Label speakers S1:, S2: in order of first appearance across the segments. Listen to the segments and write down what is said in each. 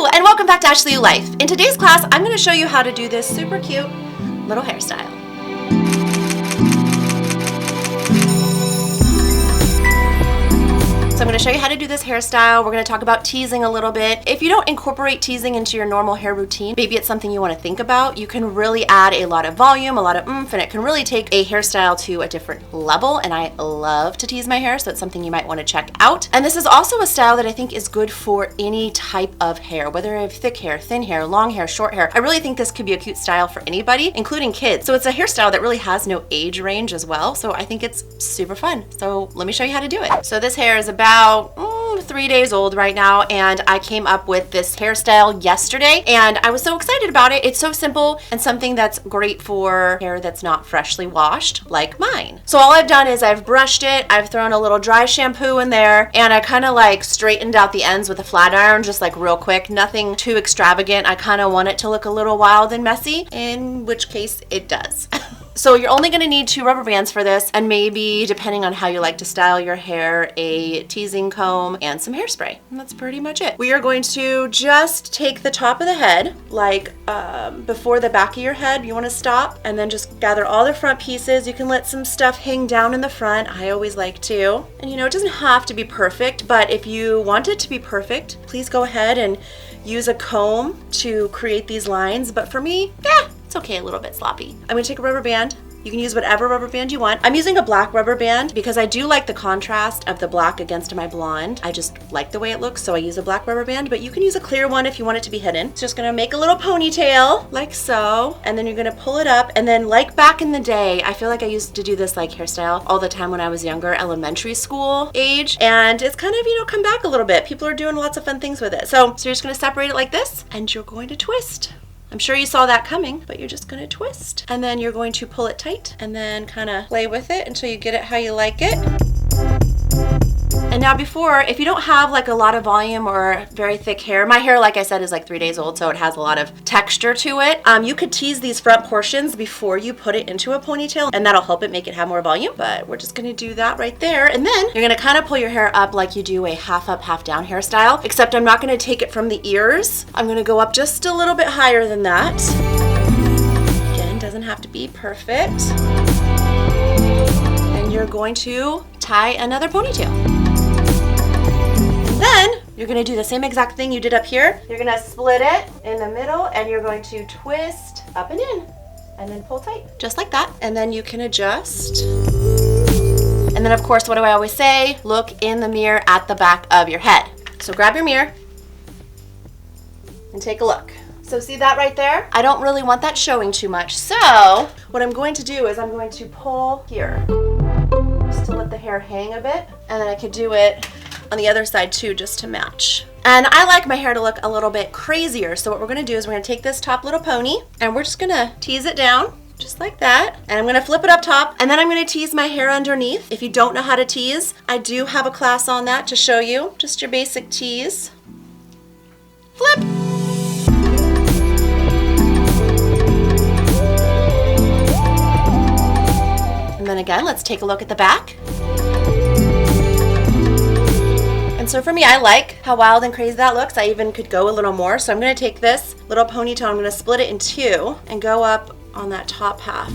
S1: Hello, and welcome back to Oooo Life. In today's class, I'm going to show you how to do this super cute little hairstyle. So I'm going to show you how to do this hairstyle. We're going to talk about teasing a little bit. If you don't incorporate teasing into your normal hair routine, maybe it's something you want to think about, you can really add a lot of volume, a lot of oomph, and it can really take a hairstyle to a different level. And I love to tease my hair, so it's something you might want to check out. And this is also a style that I think is good for any type of hair, whether you have thick hair, thin hair, long hair, short hair. I really think this could be a cute style for anybody, including kids. So it's a hairstyle that really has no age range as well. So I think it's super fun. So let me show you how to do it. So this hair is about 3 days old right now, and I came up with this hairstyle yesterday and I was so excited about it. It's so simple and something that's great for hair that's not freshly washed like mine. So all I've done is I've brushed it, I've thrown a little dry shampoo in there, and I kind of like straightened out the ends with a flat iron, just like real quick, nothing too extravagant. I kind of want it to look a little wild and messy, in which case it does. So you're only going to need 2 rubber bands for this, and maybe, depending on how you like to style your hair, a teasing comb and some hairspray. And that's pretty much it. We are going to just take the top of the head, like before the back of your head. You want to stop and then just gather all the front pieces. You can let some stuff hang down in the front. I always like to. And you know, it doesn't have to be perfect, but if you want it to be perfect, please go ahead and use a comb to create these lines. But for me, it's okay, a little bit sloppy. I'm gonna take a rubber band. You can use whatever rubber band you want. I'm using a black rubber band because I do like the contrast of the black against my blonde. I just like the way it looks, so I use a black rubber band, but you can use a clear one if you want it to be hidden. It's just gonna make a little ponytail, like so, and then you're gonna pull it up, and then like back in the day, I feel like I used to do this like hairstyle all the time when I was younger, elementary school age, and it's kind of, you know, come back a little bit. People are doing lots of fun things with it. So you're just gonna separate it like this, and you're going to twist. I'm sure you saw that coming, but you're just gonna twist. And then you're going to pull it tight and then kind of play with it until you get it how you like it. And now before, if you don't have like a lot of volume or very thick hair, my hair, like I said, is like 3 days old, so it has a lot of texture to it. You could tease these front portions before you put it into a ponytail, and that'll help it make it have more volume, but we're just gonna do that right there. And then you're gonna kind of pull your hair up like you do a half up, half down hairstyle, except I'm not gonna take it from the ears. I'm gonna go up just a little bit higher than that. Again, doesn't have to be perfect. And you're going to tie another ponytail. Then you're gonna do the same exact thing you did up here. You're gonna split it in the middle and you're going to twist up and in and then pull tight, just like that. And then you can adjust. And then of course, what do I always say? Look in the mirror at the back of your head. So grab your mirror and take a look. So see that right there? I don't really want that showing too much. So what I'm going to do is I'm going to pull here just to let the hair hang a bit. And then I could do it on the other side too, just to match. And I like my hair to look a little bit crazier. So what we're gonna do is we're gonna take this top little pony and we're just gonna tease it down, just like that. And I'm gonna flip it up top, and then I'm gonna tease my hair underneath. If you don't know how to tease, I do have a class on that to show you. Just your basic tease. Flip. And then again, let's take a look at the back. So for me, I like how wild and crazy that looks. I even could go a little more. So I'm gonna take this little ponytail, I'm gonna split it in 2 and go up on that top half.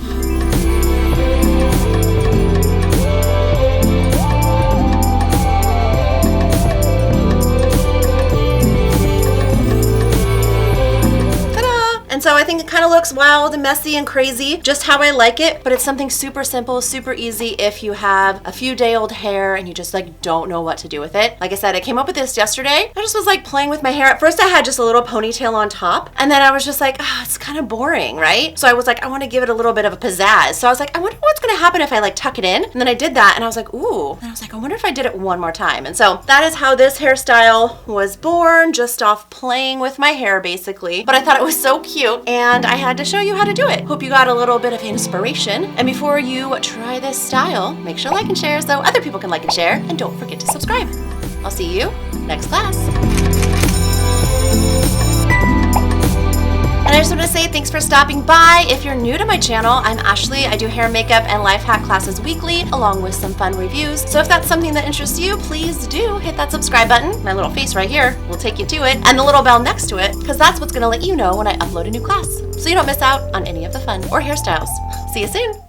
S1: And so I think it kind of looks wild and messy and crazy, just how I like it, but it's something super simple, super easy if you have a few day old hair and you just like don't know what to do with it. Like I said, I came up with this yesterday. I just was like playing with my hair. At first I had just a little ponytail on top, and then I was just like, it's kind of boring, right? So I was like, I want to give it a little bit of a pizzazz. So I was like, I wonder what's gonna happen if I like tuck it in. And then I did that and I was like, ooh. And I was like, I wonder if I did it one more time. And so that is how this hairstyle was born, just off playing with my hair basically. But I thought it was so cute, and I had to show you how to do it. Hope you got a little bit of inspiration. And before you try this style, make sure to like and share so other people can like and share, and don't forget to subscribe. I'll see you next class. And I just want to say thanks for stopping by. If you're new to my channel, I'm Ashley. I do hair, makeup, and life hack classes weekly, along with some fun reviews. So if that's something that interests you, please do hit that subscribe button. My little face right here will take you to it, and the little bell next to it, because that's what's going to let you know when I upload a new class, so you don't miss out on any of the fun or hairstyles. See you soon.